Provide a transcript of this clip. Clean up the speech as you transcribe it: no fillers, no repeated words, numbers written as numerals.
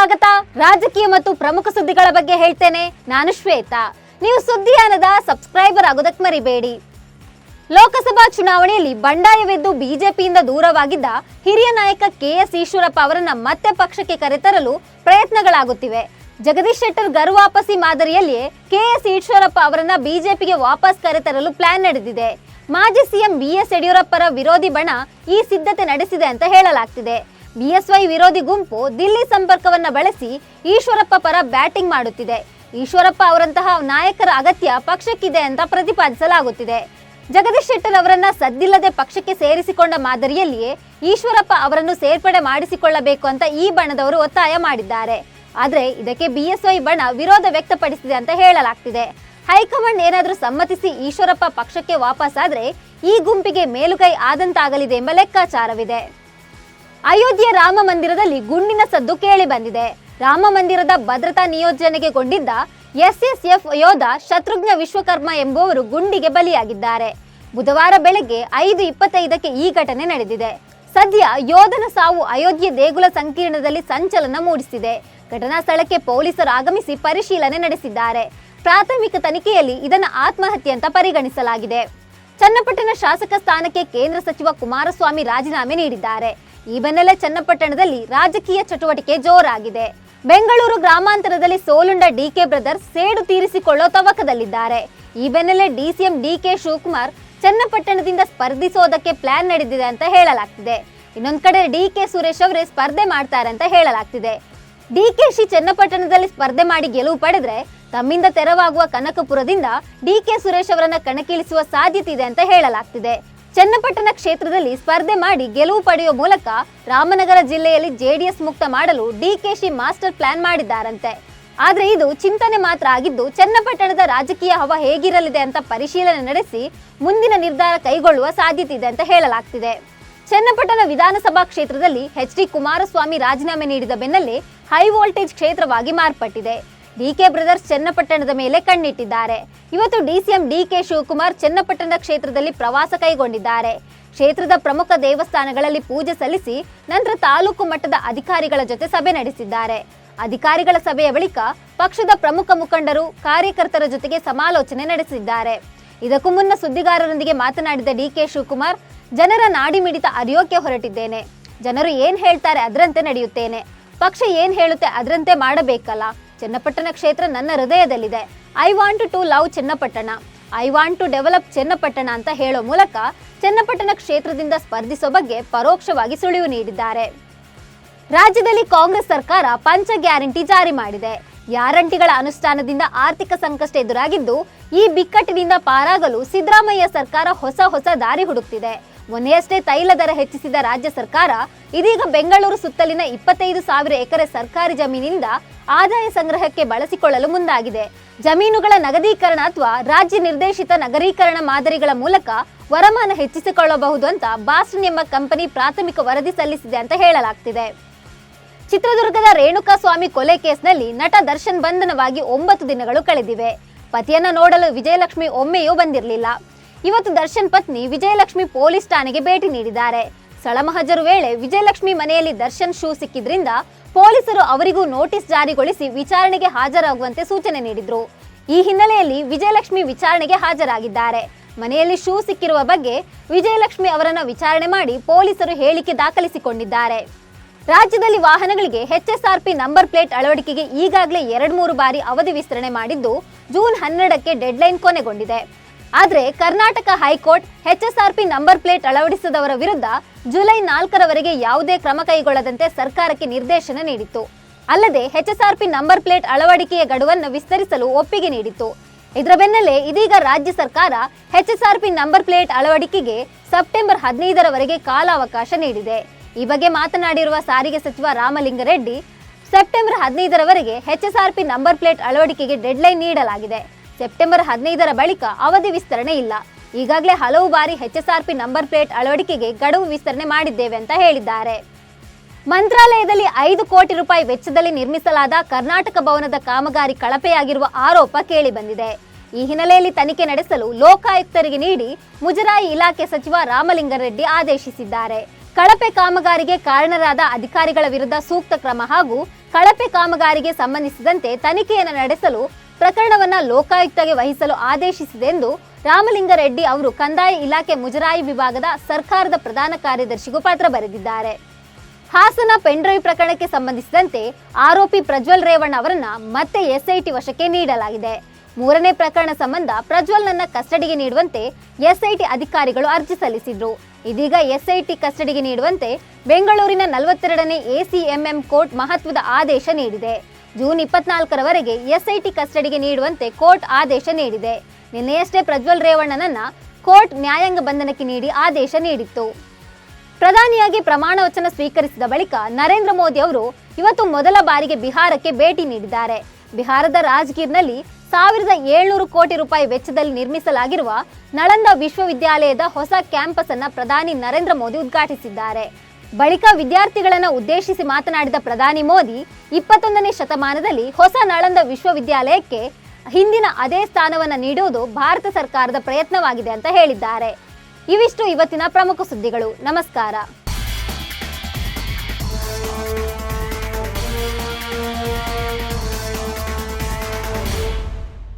ಸ್ವಾಗತ. ರಾಜಕೀಯ ಮತ್ತು ಪ್ರಮುಖ ಸುದ್ದಿಗಳ ಬಗ್ಗೆ ಹೇಳ್ತೇನೆ. ನಾನು ಶ್ವೇತಾ. ನೀವು ಸುದ್ದಿಯಾನದ ಸಬ್ಸ್ಕ್ರೈಬರ್ ಆಗೋದಕ್ಕೆ ಮರಿಬೇಡಿ. ಲೋಕಸಭಾ ಚುನಾವಣೆಯಲ್ಲಿ ಬಂಡಾಯವೆದ್ದು ಬಿಜೆಪಿಯಿಂದ ದೂರವಾಗಿದ್ದ ಹಿರಿಯ ನಾಯಕ ಕೆಎಸ್ ಈಶ್ವರಪ್ಪ ಅವರನ್ನ ಮತ್ತೆ ಪಕ್ಷಕ್ಕೆ ಕರೆತರಲು ಪ್ರಯತ್ನಗಳಾಗುತ್ತಿವೆ. ಜಗದೀಶ್ ಶೆಟ್ಟರ್ ಗರು ವಾಪಸಿ ಮಾದರಿಯಲ್ಲಿಯೇ ಕೆಎಸ್ ಈಶ್ವರಪ್ಪ ಅವರನ್ನ ಬಿಜೆಪಿಗೆ ವಾಪಸ್ ಕರೆತರಲು ಪ್ಲಾನ್ ನಡೆದಿದೆ. ಮಾಜಿ ಸಿಎಂ ಬಿಎಸ್ ಯಡಿಯೂರಪ್ಪರ ವಿರೋಧಿ ಬಣ ಈ ಸಿದ್ಧತೆ ನಡೆಸಿದೆ ಅಂತ ಹೇಳಲಾಗ್ತಿದೆ. ಬಿಎಸ್ವೈ ವಿರೋಧಿ ಗುಂಪು ದಿಲ್ಲಿ ಸಂಪರ್ಕವನ್ನ ಬಳಸಿ ಈಶ್ವರಪ್ಪ ಪರ ಬ್ಯಾಟಿಂಗ್ ಮಾಡುತ್ತಿದೆ. ಈಶ್ವರಪ್ಪ ಅವರಂತಹ ನಾಯಕರ ಅಗತ್ಯ ಪಕ್ಷಕ್ಕಿದೆ ಅಂತ ಪ್ರತಿಪಾದಿಸಲಾಗುತ್ತಿದೆ. ಜಗದೀಶ್ ಶೆಟ್ಟರ್ ಅವರನ್ನ ಸದ್ದಿಲ್ಲದೆ ಪಕ್ಷಕ್ಕೆ ಸೇರಿಸಿಕೊಂಡ ಮಾದರಿಯಲ್ಲಿಯೇ ಈಶ್ವರಪ್ಪ ಅವರನ್ನು ಸೇರ್ಪಡೆ ಮಾಡಿಸಿಕೊಳ್ಳಬೇಕು ಅಂತ ಈ ಬಣದವರು ಒತ್ತಾಯ ಮಾಡಿದ್ದಾರೆ. ಆದ್ರೆ ಇದಕ್ಕೆ ಬಿಎಸ್ವೈ ಬಣ ವಿರೋಧ ವ್ಯಕ್ತಪಡಿಸಿದೆ ಅಂತ ಹೇಳಲಾಗ್ತಿದೆ. ಹೈಕಮಾಂಡ್ ಏನಾದರೂ ಸಮ್ಮತಿಸಿ ಈಶ್ವರಪ್ಪ ಪಕ್ಷಕ್ಕೆ ವಾಪಸ್ ಆದ್ರೆ ಈ ಗುಂಪಿಗೆ ಮೇಲುಗೈ ಆದಂತಾಗಲಿದೆ ಎಂಬ ಲೆಕ್ಕಾಚಾರವಿದೆ. ಅಯೋಧ್ಯೆ ರಾಮ ಮಂದಿರದಲ್ಲಿ ಗುಂಡಿನ ಸದ್ದು ಕೇಳಿ ಬಂದಿದೆ. ರಾಮ ಮಂದಿರದ ಭದ್ರತಾ ನಿಯೋಜನೆಗೊಂಡಿದ್ದ ಎಸ್ಎಸ್ಎಫ್ ಯೋಧ ಶತ್ರುಘ್ನ ವಿಶ್ವಕರ್ಮ ಎಂಬುವರು ಗುಂಡಿಗೆ ಬಲಿಯಾಗಿದ್ದಾರೆ. ಬುಧವಾರ ಬೆಳಗ್ಗೆ 5:25ಕ್ಕೆ ಈ ಘಟನೆ ನಡೆದಿದೆ. ಸದ್ಯ ಯೋಧನ ಸಾವು ಅಯೋಧ್ಯೆ ದೇಗುಲ ಸಂಕೀರ್ಣದಲ್ಲಿ ಸಂಚಲನ ಮೂಡಿಸಿದೆ. ಘಟನಾ ಸ್ಥಳಕ್ಕೆ ಪೊಲೀಸರು ಆಗಮಿಸಿ ಪರಿಶೀಲನೆ ನಡೆಸಿದ್ದಾರೆ. ಪ್ರಾಥಮಿಕ ತನಿಖೆಯಲ್ಲಿ ಇದನ್ನು ಆತ್ಮಹತ್ಯೆ ಅಂತ ಪರಿಗಣಿಸಲಾಗಿದೆ. ಚನ್ನಪಟ್ಟಣ ಶಾಸಕ ಸ್ಥಾನಕ್ಕೆ ಕೇಂದ್ರ ಸಚಿವ ಕುಮಾರಸ್ವಾಮಿ ರಾಜೀನಾಮೆ ನೀಡಿದ್ದಾರೆ. ಈ ಬೆನ್ನಲ್ಲೇ ಚನ್ನಪಟ್ಟಣದಲ್ಲಿ ರಾಜಕೀಯ ಚಟುವಟಿಕೆ ಜೋರಾಗಿದೆ. ಬೆಂಗಳೂರು ಗ್ರಾಮಾಂತರದಲ್ಲಿ ಸೋಲುಂಡ ಡಿಕೆ ಬ್ರದರ್ಸ್ ಸೇಡು ತೀರಿಸಿಕೊಳ್ಳೋ ತವಕದಲ್ಲಿದ್ದಾರೆ. ಈ ಬೆನ್ನಲ್ಲೇ ಡಿಸಿಎಂ ಡಿಕೆ ಶಿವಕುಮಾರ್ ಚನ್ನಪಟ್ಟಣದಿಂದ ಸ್ಪರ್ಧಿಸೋದಕ್ಕೆ ಪ್ಲಾನ್ ನಡೆದಿದೆ ಅಂತ ಹೇಳಲಾಗ್ತಿದೆ. ಇನ್ನೊಂದ್ ಕಡೆ ಡಿಕೆ ಸುರೇಶ್ ಅವರೇ ಸ್ಪರ್ಧೆ ಮಾಡ್ತಾರೆ ಅಂತ ಹೇಳಲಾಗ್ತಿದೆ. ಡಿಕೆಶಿ ಚನ್ನಪಟ್ಟಣದಲ್ಲಿ ಸ್ಪರ್ಧೆ ಮಾಡಿ ಗೆಲುವು ಪಡೆದ್ರೆ ತಮ್ಮಿಂದ ತೆರವಾಗುವ ಕನಕಪುರದಿಂದ ಡಿಕೆ ಸುರೇಶ್ ಅವರನ್ನ ಕಣಕ್ಕಿಳಿಸುವ ಸಾಧ್ಯತೆ ಇದೆ ಅಂತ ಹೇಳಲಾಗ್ತಿದೆ. ಚನ್ನಪಟ್ಟಣ ಕ್ಷೇತ್ರದಲ್ಲಿ ಸ್ಪರ್ಧೆ ಮಾಡಿ ಗೆಲುವು ಪಡೆಯುವ ಮೂಲಕ ರಾಮನಗರ ಜಿಲ್ಲೆಯಲ್ಲಿ ಜೆಡಿಎಸ್ ಮುಕ್ತ ಮಾಡಲು ಡಿಕೆಶಿ ಮಾಸ್ಟರ್ ಪ್ಲಾನ್ ಮಾಡಿದ್ದಾರಂತೆ. ಆದ್ರೆ ಇದು ಚಿಂತನೆ ಮಾತ್ರ ಆಗಿದ್ದು ಚನ್ನಪಟ್ಟಣದ ರಾಜಕೀಯ ಹವಾ ಹೇಗಿರಲಿದೆ ಅಂತ ಪರಿಶೀಲನೆ ನಡೆಸಿ ಮುಂದಿನ ನಿರ್ಧಾರ ಕೈಗೊಳ್ಳುವ ಸಾಧ್ಯತೆ ಇದೆ ಅಂತ ಹೇಳಲಾಗ್ತಿದೆ. ಚನ್ನಪಟ್ಟಣ ವಿಧಾನಸಭಾ ಕ್ಷೇತ್ರದಲ್ಲಿ ಎಚ್ಡಿ ಕುಮಾರಸ್ವಾಮಿ ರಾಜೀನಾಮೆ ನೀಡಿದ ಬೆನ್ನಲ್ಲೇ ಹೈ ವೋಲ್ಟೇಜ್ ಕ್ಷೇತ್ರವಾಗಿ ಮಾರ್ಪಟ್ಟಿದೆ. ಡಿಕೆ ಬ್ರದರ್ಸ್ ಚನ್ನಪಟ್ಟಣದ ಮೇಲೆ ಕಣ್ಣಿಟ್ಟಿದ್ದಾರೆ. ಇವತ್ತು ಡಿಸಿಎಂ ಡಿಕೆ ಶಿವಕುಮಾರ್ ಚನ್ನಪಟ್ಟಣ ಕ್ಷೇತ್ರದಲ್ಲಿ ಪ್ರವಾಸ ಕೈಗೊಂಡಿದ್ದಾರೆ. ಕ್ಷೇತ್ರದ ಪ್ರಮುಖ ದೇವಸ್ಥಾನಗಳಲ್ಲಿ ಪೂಜೆ ಸಲ್ಲಿಸಿ ನಂತರ ತಾಲೂಕು ಮಟ್ಟದ ಅಧಿಕಾರಿಗಳ ಜೊತೆ ಸಭೆ ನಡೆಸಿದ್ದಾರೆ. ಅಧಿಕಾರಿಗಳ ಸಭೆಯ ಬಳಿಕ ಪಕ್ಷದ ಪ್ರಮುಖ ಮುಖಂಡರು ಕಾರ್ಯಕರ್ತರ ಜೊತೆಗೆ ಸಮಾಲೋಚನೆ ನಡೆಸಿದ್ದಾರೆ. ಇದಕ್ಕೂ ಮುನ್ನ ಸುದ್ದಿಗಾರರೊಂದಿಗೆ ಮಾತನಾಡಿದ ಡಿಕೆ ಶಿವಕುಮಾರ್, ಜನರ ನಾಡಿ ಮಿಡಿತ ಅರಿಯೋಕೆ ಹೊರಟಿದ್ದೇನೆ. ಜನರು ಏನ್ ಹೇಳ್ತಾರೆ ಅದರಂತೆ ನಡೆಯುತ್ತೇನೆ. ಪಕ್ಷ ಏನ್ ಹೇಳುತ್ತೆ ಅದರಂತೆ ಮಾಡಬೇಕಲ್ಲ. ಚನ್ನಪಟ್ಟಣ ಕ್ಷೇತ್ರ ನನ್ನ ಹೃದಯದಲ್ಲಿದೆ. I want to love Channapatna, I want to develop Channapatna ಅಂತ ಹೇಳೋ ಮೂಲಕ ಚನ್ನಪಟ್ಟಣ ಕ್ಷೇತ್ರದಿಂದ ಸ್ಪರ್ಧಿಸೋ ಬಗ್ಗೆ ಪರೋಕ್ಷವಾಗಿ ಸುಳಿವು ನೀಡಿದ್ದಾರೆ. ರಾಜ್ಯದಲ್ಲಿ ಕಾಂಗ್ರೆಸ್ ಸರ್ಕಾರ ಪಂಚ ಗ್ಯಾರಂಟಿ ಜಾರಿ ಮಾಡಿದೆ. ಗ್ಯಾರಂಟಿಗಳ ಅನುಷ್ಠಾನದಿಂದ ಆರ್ಥಿಕ ಸಂಕಷ್ಟ ಎದುರಾಗಿದ್ದು ಈ ಬಿಕ್ಕಟ್ಟಿನಿಂದ ಪಾರಾಗಲು ಸಿದ್ದರಾಮಯ್ಯ ಸರ್ಕಾರ ಹೊಸ ದಾರಿ ಹುಡುಕ್ತಿದೆ. ಮೊನ್ನೆಯಷ್ಟೇ ತೈಲ ದರ ಹೆಚ್ಚಿಸಿದ ರಾಜ್ಯ ಸರ್ಕಾರ ಇದೀಗ ಬೆಂಗಳೂರು ಸುತ್ತಲಿನ 25,000 ಎಕರೆ ಸರ್ಕಾರಿ ಜಮೀನಿಂದ ಆದಾಯ ಸಂಗ್ರಹಕ್ಕೆ ಬಳಸಿಕೊಳ್ಳಲು ಮುಂದಾಗಿದೆ. ಜಮೀನುಗಳ ನಗದೀಕರಣ ಅಥವಾ ರಾಜ್ಯ ನಿರ್ದೇಶಿತ ನಗರೀಕರಣ ಮಾದರಿಗಳ ಮೂಲಕ ವರಮಾನ ಹೆಚ್ಚಿಸಿಕೊಳ್ಳಬಹುದು ಅಂತ ಬಾಸ್ಟನ್ ಎಂಬ ಕಂಪನಿ ಪ್ರಾಥಮಿಕ ವರದಿ ಸಲ್ಲಿಸಿದೆ ಅಂತ ಹೇಳಲಾಗ್ತಿದೆ. ಚಿತ್ರದುರ್ಗದ ರೇಣುಕಾಸ್ವಾಮಿ ಕೊಲೆ ಕೇಸ್ನಲ್ಲಿ ನಟ ದರ್ಶನ್ ಬಂಧನವಾಗಿ 9 ದಿನಗಳು ಕಳೆದಿವೆ. ಪತಿಯನ್ನ ನೋಡಲು ವಿಜಯಲಕ್ಷ್ಮಿ ಒಮ್ಮೆಯೂ ಬಂದಿರಲಿಲ್ಲ. ಇವತ್ತು ದರ್ಶನ್ ಪತ್ನಿ ವಿಜಯಲಕ್ಷ್ಮಿ ಪೊಲೀಸ್ ಠಾಣೆಗೆ ಭೇಟಿ ನೀಡಿದ್ದಾರೆ. ಸ್ಥಳಮಹಜರು ವೇಳೆ ವಿಜಯಲಕ್ಷ್ಮಿ ಮನೆಯಲ್ಲಿ ದರ್ಶನ್ ಶೂ ಸಿಕ್ಕಿದ್ರಿಂದ ಪೊಲೀಸರು ಅವರಿಗೂ ನೋಟಿಸ್ ಜಾರಿಗೊಳಿಸಿ ವಿಚಾರಣೆಗೆ ಹಾಜರಾಗುವಂತೆ ಸೂಚನೆ ನೀಡಿದ್ರು. ಈ ಹಿನ್ನೆಲೆಯಲ್ಲಿ ವಿಜಯಲಕ್ಷ್ಮಿ ವಿಚಾರಣೆಗೆ ಹಾಜರಾಗಿದ್ದಾರೆ. ಮನೆಯಲ್ಲಿ ಶೂ ಸಿಕ್ಕಿರುವ ಬಗ್ಗೆ ವಿಜಯಲಕ್ಷ್ಮಿ ಅವರನ್ನ ವಿಚಾರಣೆ ಮಾಡಿ ಪೊಲೀಸರು ಹೇಳಿಕೆ ದಾಖಲಿಸಿಕೊಂಡಿದ್ದಾರೆ. ರಾಜ್ಯದಲ್ಲಿ ವಾಹನಗಳಿಗೆ ಎಚ್ಎಸ್ಆರ್ಪಿ ನಂಬರ್ ಪ್ಲೇಟ್ ಅಳವಡಿಕೆಗೆ ಈಗಾಗಲೇ 2-3 ಬಾರಿ ಅವಧಿ ವಿಸ್ತರಣೆ ಮಾಡಿದ್ದು ಜೂನ್ 12ಕ್ಕೆ ಡೆಡ್ಲೈನ್ ಕೊನೆಗೊಂಡಿದೆ. ಆದರೆ Karnataka high court HSRP number plate ಅಳವಡಿಸಿದವರ ವಿರುದ್ಧ ಜುಲೈ 4ರವರೆಗೆ ಯಾವುದೇ ಕ್ರಮ ಕೈಗೊಳ್ಳದಂತೆ ಸರ್ಕಾರಕ್ಕೆ ನಿರ್ದೇಶನ ನೀಡಿತ್ತು. ಅಲ್ಲದೆ ಎಚ್ಎಸ್ಆರ್ಪಿ ನಂಬರ್ ಪ್ಲೇಟ್ ಅಳವಡಿಕೆಯ ಗಡುವನ್ನು ವಿಸ್ತರಿಸಲು ಒಪ್ಪಿಗೆ ನೀಡಿತ್ತು. ಇದರ ಬೆನ್ನಲ್ಲೇ ಇದೀಗ ರಾಜ್ಯ ಸರ್ಕಾರ ಎಚ್ಎಸ್ಆರ್ಪಿ ನಂಬರ್ ಪ್ಲೇಟ್ ಅಳವಡಿಕೆಗೆ ಸೆಪ್ಟೆಂಬರ್ 15ರವರೆಗೆ ಕಾಲಾವಕಾಶ ನೀಡಿದೆ. ಈ ಬಗ್ಗೆ ಮಾತನಾಡಿರುವ ಸಾರಿಗೆ ಸಚಿವ ರಾಮಲಿಂಗಾರೆಡ್ಡಿ, ಸೆಪ್ಟೆಂಬರ್ 15ರವರೆಗೆ ಎಚ್ಎಸ್ಆರ್ಪಿ ನಂಬರ್ ಪ್ಲೇಟ್ ಅಳವಡಿಕೆಗೆ ಡೆಡ್ಲೈನ್ ನೀಡಲಾಗಿದೆ. ಸೆಪ್ಟೆಂಬರ್ 15ರ ಬಳಿಕ ಅವಧಿ ವಿಸ್ತರಣೆ ಇಲ್ಲ. ಈಗಾಗಲೇ ಹಲವು ಬಾರಿ ಎಚ್ಎಸ್ಆರ್ಪಿ ನಂಬರ್ ಪ್ಲೇಟ್ ಅಳವಡಿಕೆಗೆ ಗಡುವು ವಿಸ್ತರಣೆ ಮಾಡಿದ್ದೇವೆ ಅಂತ ಹೇಳಿದ್ದಾರೆ. ಮಂತ್ರಾಲಯದಲ್ಲಿ 5 ಕೋಟಿ ರೂಪಾಯಿ ವೆಚ್ಚದಲ್ಲಿ ನಿರ್ಮಿಸಲಾದ ಕರ್ನಾಟಕ ಭವನದ ಕಾಮಗಾರಿ ಕಳಪೆಯಾಗಿರುವ ಆರೋಪ ಕೇಳಿಬಂದಿದೆ. ಈ ಹಿನ್ನೆಲೆಯಲ್ಲಿ ತನಿಖೆ ನಡೆಸಲು ಲೋಕಾಯುಕ್ತರಿಗೆ ನೀಡಿ ಮುಜರಾಯಿ ಇಲಾಖೆ ಸಚಿವ ರಾಮಲಿಂಗಾರೆಡ್ಡಿ ಆದೇಶಿಸಿದ್ದಾರೆ. ಕಳಪೆ ಕಾಮಗಾರಿಗೆ ಕಾರಣರಾದ ಅಧಿಕಾರಿಗಳ ವಿರುದ್ಧ ಸೂಕ್ತ ಕ್ರಮ ಹಾಗೂ ಕಳಪೆ ಕಾಮಗಾರಿಗೆ ಸಂಬಂಧಿಸಿದಂತೆ ತನಿಖೆಯನ್ನು ನಡೆಸಲು ಪ್ರಕರಣವನ್ನ ಲೋಕಾಯುಕ್ತಗೆ ವಹಿಸಲು ಆದೇಶಿಸಿದೆ ಎಂದು ರಾಮಲಿಂಗಾರೆಡ್ಡಿ ಅವರು ಕಂದಾಯ ಇಲಾಖೆ ಮುಜರಾಯಿ ವಿಭಾಗದ ಸರ್ಕಾರದ ಪ್ರಧಾನ ಕಾರ್ಯದರ್ಶಿಗೂ ಪತ್ರ ಬರೆದಿದ್ದಾರೆ. ಹಾಸನ ಪೆನ್ಡ್ರೈವ್ ಪ್ರಕರಣಕ್ಕೆ ಸಂಬಂಧಿಸಿದಂತೆ ಆರೋಪಿ ಪ್ರಜ್ವಲ್ ರೇವಣ್ಣ ಅವರನ್ನ ಮತ್ತೆ ಎಸ್ಐಟಿ ವಶಕ್ಕೆ ನೀಡಲಾಗಿದೆ. ಮೂರನೇ ಪ್ರಕರಣ ಸಂಬಂಧ ಪ್ರಜ್ವಲ್ನನ್ನ ಕಸ್ಟಡಿಗೆ ನೀಡುವಂತೆ ಎಸ್ಐಟಿ ಅಧಿಕಾರಿಗಳು ಅರ್ಜಿ ಸಲ್ಲಿಸಿದ್ರು. ಇದೀಗ ಎಸ್ಐಟಿ ಕಸ್ಟಡಿಗೆ ನೀಡುವಂತೆ ಬೆಂಗಳೂರಿನ 42ನೇ ACMM ಕೋರ್ಟ್ ಮಹತ್ವದ ಆದೇಶ ನೀಡಿದೆ. ಜೂನ್ 24ರವರೆಗೆ ಎಸ್ಐಟಿ ಕಸ್ಟಡಿಗೆ ನೀಡುವಂತೆ ಕೋರ್ಟ್ ಆದೇಶ ನೀಡಿದೆ. ನಿನ್ನೆಯಷ್ಟೇ ಪ್ರಜ್ವಲ್ ರೇವಣ್ಣನನ್ನ ಕೋರ್ಟ್ ನ್ಯಾಯಾಂಗ ಬಂಧನಕ್ಕೆ ನೀಡಿ ಆದೇಶ ನೀಡಿತ್ತು. ಪ್ರಧಾನಿಯಾಗಿ ಪ್ರಮಾಣ ವಚನ ಸ್ವೀಕರಿಸಿದ ಬಳಿಕ ನರೇಂದ್ರ ಮೋದಿ ಅವರು ಇವತ್ತು ಮೊದಲ ಬಾರಿಗೆ ಬಿಹಾರಕ್ಕೆ ಭೇಟಿ ನೀಡಿದ್ದಾರೆ. ಬಿಹಾರದ ರಾಜ್ಗೀರ್ನಲ್ಲಿ 1700 ಕೋಟಿ ರೂಪಾಯಿ ವೆಚ್ಚದಲ್ಲಿ ನಿರ್ಮಿಸಲಾಗಿರುವ ನಳಂದ ವಿಶ್ವವಿದ್ಯಾಲಯದ ಹೊಸ ಕ್ಯಾಂಪಸ್ ಅನ್ನ ಪ್ರಧಾನಿ ನರೇಂದ್ರ ಮೋದಿ ಉದ್ಘಾಟಿಸಿದ್ದಾರೆ. ಬಳಿಕ ವಿದ್ಯಾರ್ಥಿಗಳನ್ನು ಉದ್ದೇಶಿಸಿ ಮಾತನಾಡಿದ ಪ್ರಧಾನಿ ಮೋದಿ 21ನೇ ಶತಮಾನದಲ್ಲಿ ಹೊಸ ನಳಂದ ವಿಶ್ವವಿದ್ಯಾಲಯಕ್ಕೆ ಹಿಂದಿನ ಅದೇ ಸ್ಥಾನವನ್ನು ನೀಡುವುದು ಭಾರತ ಸರ್ಕಾರದ ಪ್ರಯತ್ನವಾಗಿದೆ ಅಂತ ಹೇಳಿದ್ದಾರೆ. ಇವಿಷ್ಟು ಇವತ್ತಿನ ಪ್ರಮುಖ ಸುದ್ದಿಗಳು. ನಮಸ್ಕಾರ.